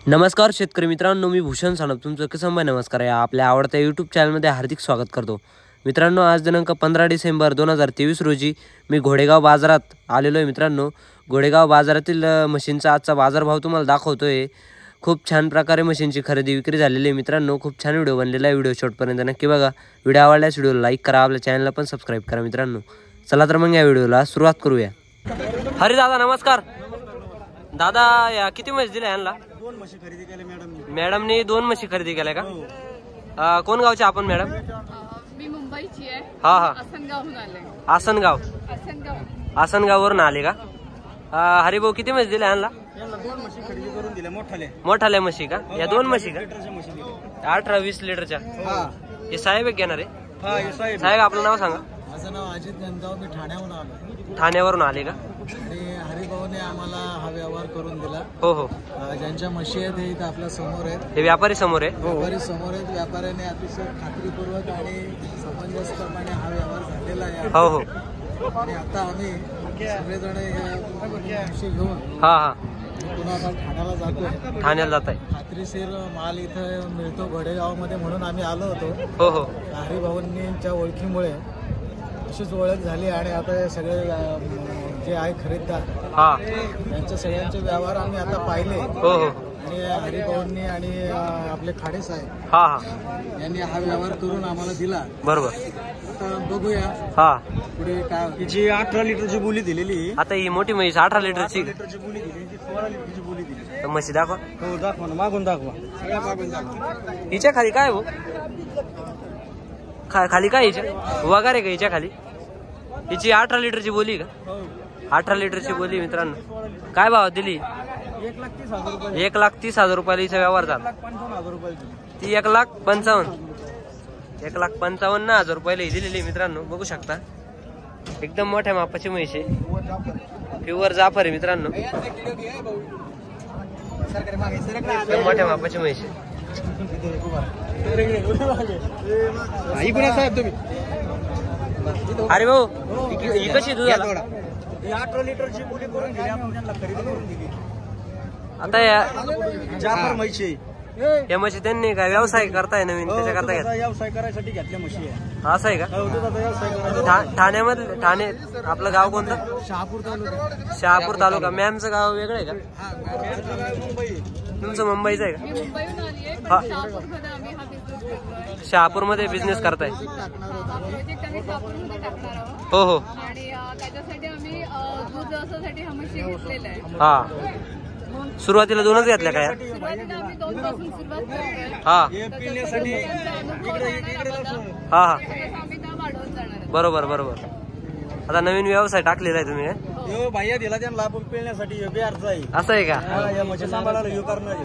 नमस्कार शेतकरी मित्रांनो, मी भूषण सानप तुमचं कसं नमस्कार आहे. आपल्या आवडत्या यूट्यूब चॅनलमध्ये हार्दिक स्वागत करतो. मित्रांनो, आज दिनांक 15 डिसेंबर 2023 रोजी मी घोडेगाव बाजारात आलेलो आहे. मित्रांनो, घोडेगाव बाजारातील मशीनचा आजचा बाजारभाव तुम्हाला दाखवतो आहे. खूप छान प्रकारे मशीनची खरेदी विक्री झालेली आहे. मित्रांनो, खूप छान व्हिडिओ बनलेला आहे. व्हिडिओ शेवटपर्यंत नक्की बघा. व्हिडिओ आवडल्यास व्हिडिओला लाईक करा, आपल्या चॅनलला पण सबस्क्राईब करा. मित्रांनो, चला तर मग या व्हिडिओला सुरुवात करूया. हरी दादा नमस्कार. दादा, या किती म्हशी दिल्या यांना? दोन म्हशी खरेदी केल्या मॅडमनी 2 म्हशी खरेदी केल्या का? कोण गावचे आपण मॅडम? मी मुंबईची आहे. हा हा, आसनगावहून आले. आसनगाववरून आले का? हरिभाऊ, किती म्हशी दिल्या यांना? यांना 2 म्हशी खरेदी करून दिल्या मोठाल्या म्हशी का? या 2 म्हशी का? लिटरच्या म्हशी दिल्या. 18-20 लिटरच्या. हा हे साहेब एक घेणार आहे. हा, हे साहेब. साहेब, आपलं नाव सांगा. माझं नाव अजित जनगाव, मी ठाण्याहून आलो. ठाण्यावरून आले का? आणि हरिभाऊने आम्हाला हा व्यवहार करून दिला. हो हो, ज्यांच्या म्हशी आहेत हे इथं आपल्या समोर आहेत. हे व्यापारी समोर आहे. व्यापारी समोर आहेत. व्यापाऱ्याने अतिशय खात्रीपूर्वक आणि समंजसपणे हा व्यवहार झालेला आहे. हो हो. आणि आता आम्ही सगळेजण या म्हशी घेऊन हा हा, पुन्हा आता ठाण्याला जातोय. ठाण्याला जात आहे. खात्रीशीर माल इथं मिळतो घोडेगावमध्ये म्हणून आम्ही आलो होतो. हो हो, हरिभाऊंच्या ओळखीमुळे अशीच ओळख झाली आणि आता हे सगळे जे आहे खरेदीदार, हा, त्यांचे सगळ्यांचे व्यवहार आम्ही आता पाहिले. हो हो. आणि हरिभाऊंनी आणि आपले खाडे साहेब, हा हा, यांनी हा व्यवहार करून आम्हाला दिला. बरोबर. आता बघूया हा, पुढे काय. हिची 18 लिटरची बोली दिलेली. आता ही मोठी म्हैस 18 लिटरची लिटरची बोली दिली, 16 लिटरची बोली दिली. तर म्हशी दाखवा. हो, दाखवा ना, मागून दाखवा. सगळ्या मागून दाखवा. हिच्या खाली काय हो? खाली काय हिच्या वगैरे का? हिच्या खाली हिची 18 लिटरची बोली का? 18 लिटरची बोली. मित्रांनो, काय भाव दिली? 1,30,000 रुपये. 1,30,000 रुपयाला हिचा व्यवहार झाला. 1,55,000 रुपये. ती 1,55,000 रुपयाला ही दिलेली. मित्रांनो, बघू शकता, एकदम मोठ्या मापाची म्हैस आहे. प्युअर जाफर आहे. मित्रांनो, एकदम मोठ्या मापाची म्हैस आहे. साहेब तुम्ही. अरे भाऊ, ही कशी दुधाला? 18 लिटरची बोली करून दिली आपण, त्यांना खरेदी करून दिली. आता या जाफर म्हशी या म्हशी त्यांनी काय व्यवसाय करताय नवीन, त्याच्या करता घेत? व्यवसाय करायसाठी घेतल्या म्हशी आहे. असं आहे का? व्यवसाय करायचा. ठाण्यामध्ये ठाणे आपलं गाव कोणतं? शहापूर तालुका. शहापूर तालुका. मॅमचं गाव वेगळं आहे का? मुंबई. तुमचं मुंबईचं आहे मी मुंबईहून आली आहे, पण शहापूरमध्ये आम्ही हा बिझनेस करतोय. का? शहापूरमध्ये बिझनेस करताय? हा प्रोजेक्ट आम्ही शहापूरमध्ये टाकणार आहोत. हो हो. आणि त्याच्यासाठी आम्ही दूध व्यवसायासाठी हा मशीन घेतलेला आहे. हा, सुरुवातीला 2च घेतल्या काय? सुरुवातीला आम्ही 2 पासून सुरुवात करतोय. हा पिण्यासाठी हा हा, आम्ही त्या वाढवत जाणार आहोत. बरोबर बरोबर. आता नवीन व्यवसाय टाकलेला आहे तुम्ही काय? भाई दिला त्यांना आपण पिण्यासाठी अर्ज आहे. असं आहे का? या म्हशी सांभाळायला हे करणार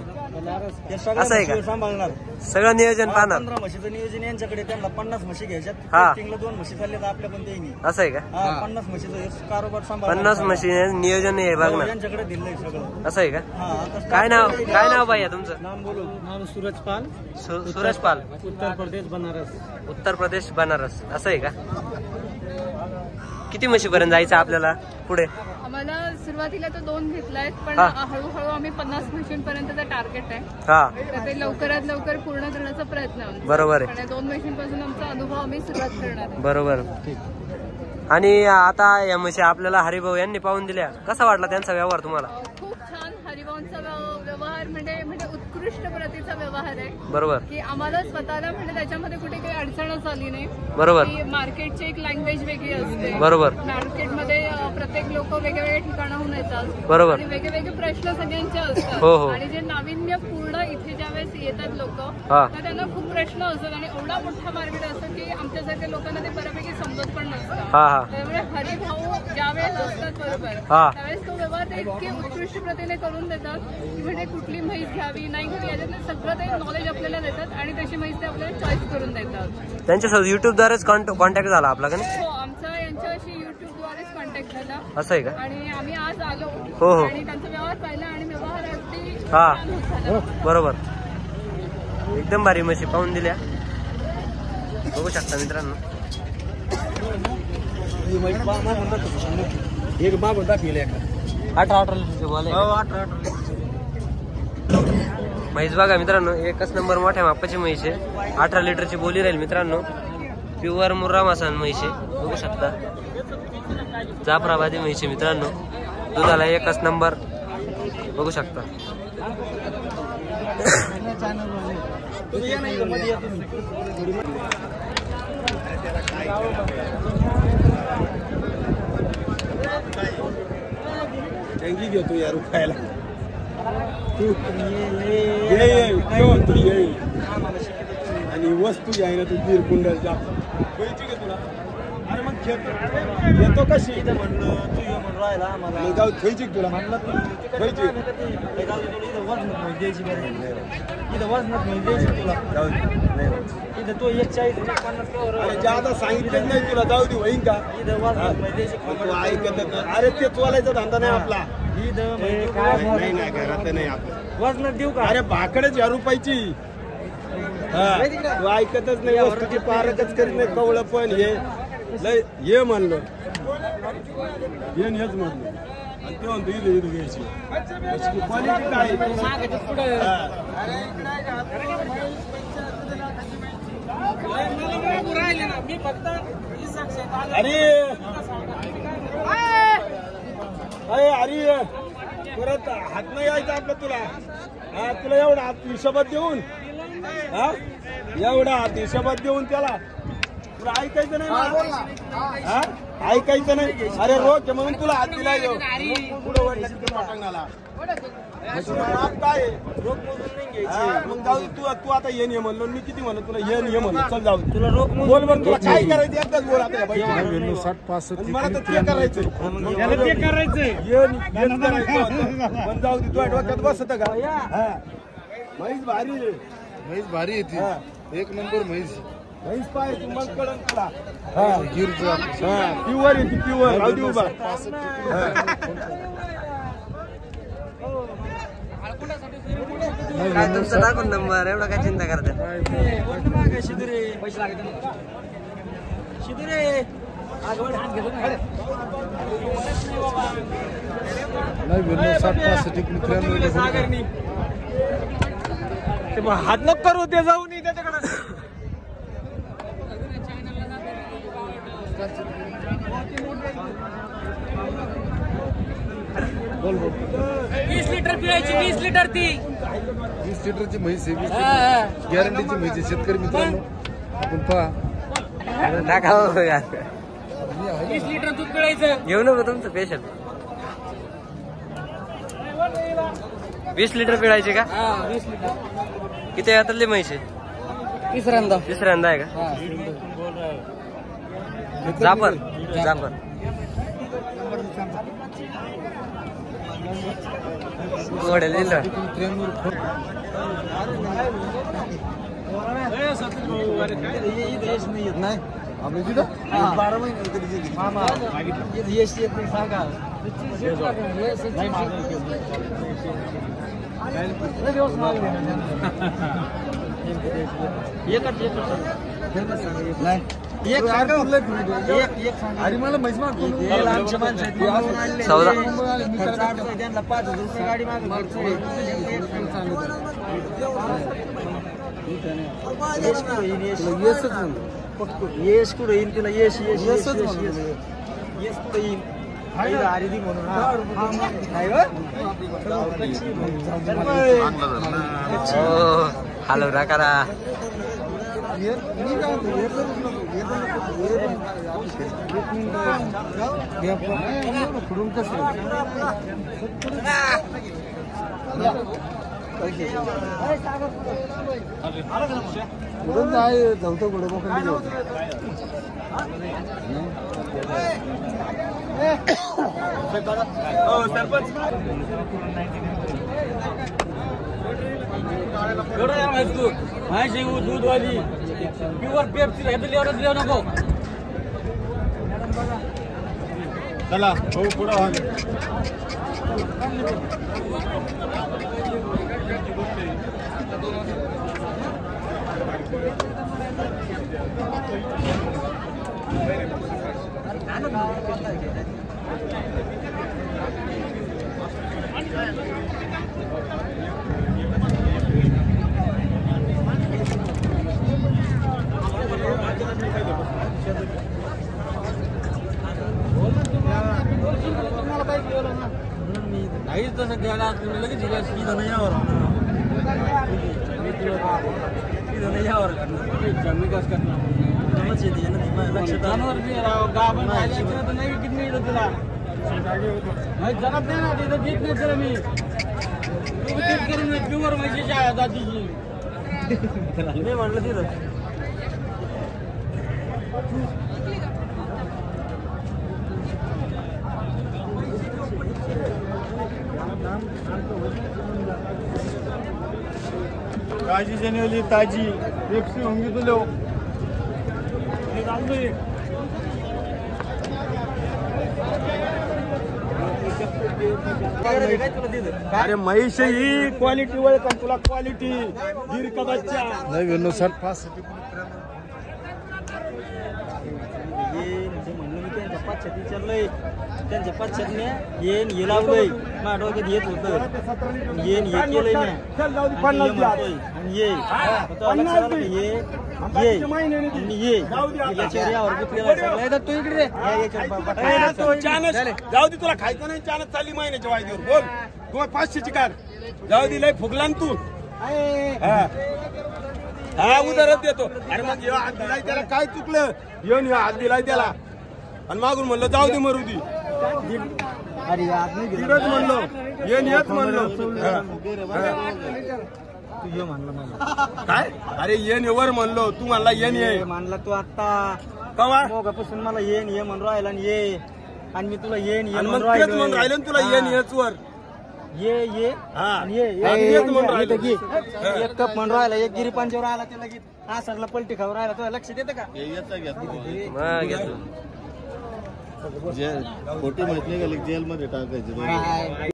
असं आहे का? सांभाळणार सगळं नियोजन पाहणार. 15 म्हशीचं नियोजन यांच्याकडे. त्यांना 50 म्हशी घ्यायच्यात. हा. 2 म्हशी चालल्या तर आपल्या पण ते नाही. असं आहे का? 50 म्हशीचं कारोबार सांभाळ. 50 म्हशी नियोजन आहे बघणार. यांच्याकडे दिलंय सगळं. असं आहे का? आता काय नाव भैया तुमचं? नाम बोलू. नाम सूरज पाल. सूरज पाल. उत्तर प्रदेश बनारस. असं आहे का? किती म्हशीपर्यंत जायचं आपल्याला पुढे? आम्हाला सुरुवातीला तर 2 घेतलायत, पण हा. हळूहळू आम्ही 50 मशीनपर्यंतचं टार्गेट आहे. हा, तर ते लवकरात लवकर पूर्ण करण्याचा प्रयत्न आहे. बरोबर आहे. आणि 2 मशीनपासून आमचा अनुभव आम्ही सुरुवात करणार आहे. बरोबर. आणि आता या म्हशी आपल्याला हरिभाऊ यांनी पाहून दिल्या. कसा वाटला त्यांचा व्यवहार तुम्हाला? खूप छान. हरिभाऊंचा व्यवहार म्हणजे उत्कृष्ट प्रतीचा व्यवहार आहे. बरोबर. की आम्हाला स्वतःला म्हणजे त्याच्यामध्ये कुठे काही अडचणच आली नाही. बरोबर. की मार्केटची एक लँग्वेज वेगळी असते. बरोबर. मार्केटमध्ये प्रत्येक लोक वेगवेगळ्या ठिकाणाहून येतात. बरोबर. आणि वेगवेगळे प्रश्न सगळ्यांचे असतात. हो हो. आणि जे नाविन्यपूर्ण इथे ज्यावेळेस येतात लोक, हा. तर त्यांना खूप प्रश्न असतात. आणि एवढा मोठा मार्केट असतो की आमच्यासारख्या लोकांना ते बऱ्यापैकी समजत पण नसतं. हा हा, त्यामुळे हरिभाऊ ज्यावेळेस असतात बरोबर, हा. त्यावेळेस तो व्यवहार ते इतके उत्कृष्ट प्रतीने करून देतात की म्हणजे कुठली म्हैस घ्यावी नाही घ्यावी याच्यातलं सगळं ते नॉलेज आपल्याला देतात. आणि तशी म्हैस ते आपल्याला चॉईस करून देतात. त्यांच्यासोबत युट्यूबद्वारेच कॉन्टॅक्ट झाला आपला का नाही? हो, आमचा यांच्याशी युट्यूबद्वारेच कॉन्टॅक्ट झाला. असं आहे का? आणि आम्ही आज आलो. हो हो. आणि त्यांचा व्यवहार पाहिला आणि व्यवहार अगदी हा. छान होत झाला. बरोबर. एकदम भारी म्हशी पाहून दिल्या. बघू शकता मित्रांनो. एक बाब होता. 18 लिटरचे बोल आहे. 18 म्हैस बघा मित्रांनो, एकच नंबर मोठ्या मापाची म्हैस आहे. 18 लिटरची बोली राहील मित्रांनो. प्युअर मुर्रा मासान म्हैस आहे, बघू शकता. जाफराबादी म्हैस आहे मित्रांनो. दुधाला एकच नंबर, बघू शकता. टँकी घेतो यार खायला. तू ये आणि वस्तू आहे ना तू बीर कुंडल जा घे तुला. अरे मग घेतो कशी म्हणलं तू ये म्हणून राहिला आम्हाला जाऊ खायची तुला म्हणलं खायची इथं वजनात म्हणजे द्यायची तुला जाऊ इथं तो 140-50 जादा सांगितलं नाही तुला जाऊ दे होईन का इथं वजनात ऐकत. अरे ते चोलायचा धंदा नाही आपला. नाही नाही घरात नाही आपलं वजनात देऊ का. अरे भाकडेच या रुपयाची. तू ऐकतच नाही, वस्तूची पारखच करीत नाही. कवळं पण ये म्हणलं हेच म्हणलं आणि ते म्हणतो इथं इथं घ्यायची क्वालिटी काय. अरे अरे परत हात नाही यायचा आपला तुला. तुला एवढा हात हिशोबात देऊन एवढा हात हिशोबात देऊन त्याला तुला ऐकायचं नाही. ऐकायचं नाही. अरे रोज म्हणून तुला हात दिला पुढे वडला पटांगणाला काय रोख मोजून नाही घ्यायची. मग जाऊ तू आता ये नाही म्हणलो मी किती म्हणलो तुला ये म्हणलो. चल जाऊ तुला रोख बोल बरं तुला काय करायचं एकदाच बोल. आता 60-65 मला तर ते करायचंय ते करायचंय पण जाऊ दे. तू डोक्यात बसत का. म्हैस भारी म्हैस भारी येते एक नंबर म्हैस. म्हैस पाहिजे मग कळण तुला. प्युअर येते प्युअर. राहू दे उभा. काय तुमचा टाकून नंबर, एवढा काय चिंता करता. हात नको करू ते जाऊ नये त्याच्याकडे. बोल 20 लिटर पिळायची. 20 लिटर ती 20 लिटरची म्हैस आहे. 20 लिटर गॅरंटीची म्हैस आहे. शेतकरी मित्रांनो आपण पहा टाका यार. 20 लिटर दूध पिळायचं. घेऊ नको तुमचं पेशंट. 20 लिटर पिळायचे का. 20 लिटर. किती यातले म्हैस आहे. तिसऱ्यांदा आहे का. जाफर घोड्याला दिलं. नाही आपल्या तिथं 12 महिने तरी सांगा. अरे मला म्हैस मागतो सौदा. त्यांना 5,000 रुपये गाडी मागतो. येस कुठं येईन तिला. येस कुठं येईन हरिदी म्हणून. हॅलो करा. धावतो घोडं दूधवाली प्युअर पेप्सी एवढंच देऊ नको. चला हो पुढं. जनावर बी राव, गाभण राहिलं तर नाही किती मिळतं तुला जनाब नाही ना तिथं देत नाही तुला मी तू तेच करून प्युअर म्हशीच्या जातीची मी म्हणलं तिथं ताजी जनेवली ताजी पेप्सी होंगी तुलो अरे म्हैस ही क्वालिटी ओळख तुला क्वालिटी गिर का बच्चा 99 5 त्यांच्या पाचशेने येन हे लावलंय माझ्या डोक्यात येत होतं येन हे केलंय चल जाऊ दे 50 द्या. आणि ये याच्यावर यावर गुंतलेला सगळा तू इकडे रे जाऊ दे तुला खायचं नाही चानच चालली महिन्याच्या वायद्यावर बोल तू 500ची कार जाऊ दे लय फुगला ना तू हा उदाहरण देतो अरे मग ह्यो हात दिलाय त्याला काय चुकलं येऊन ह्यो हात दिलाय त्याला आणि मागून म्हणलं जाऊ दे मरू दे अरे आज नाही धीरच म्हणलो येन येत म्हणलो तू ये म्हणलं मला काय अरे येन वर म्हणलो तू म्हणला येन ये मानला तू आता कवा मोगापासून मला येन ये म्हणून राहिला आणि ये आणि मी तुला येन ये आणि म्हणून मग तेच म्हणून राहिलं ना तुला येन येच वर ये हा. आणि ये आणि ये येत म्हणून राहिलं. एक कप म्हणून राहिला एक गिरी पांच्यावर आला त्याला लगेच हा सरला पलटी खाऊ राहिला तुला लक्ष देतं का खोटी माहिती नाही का जेलमध्ये टाकायची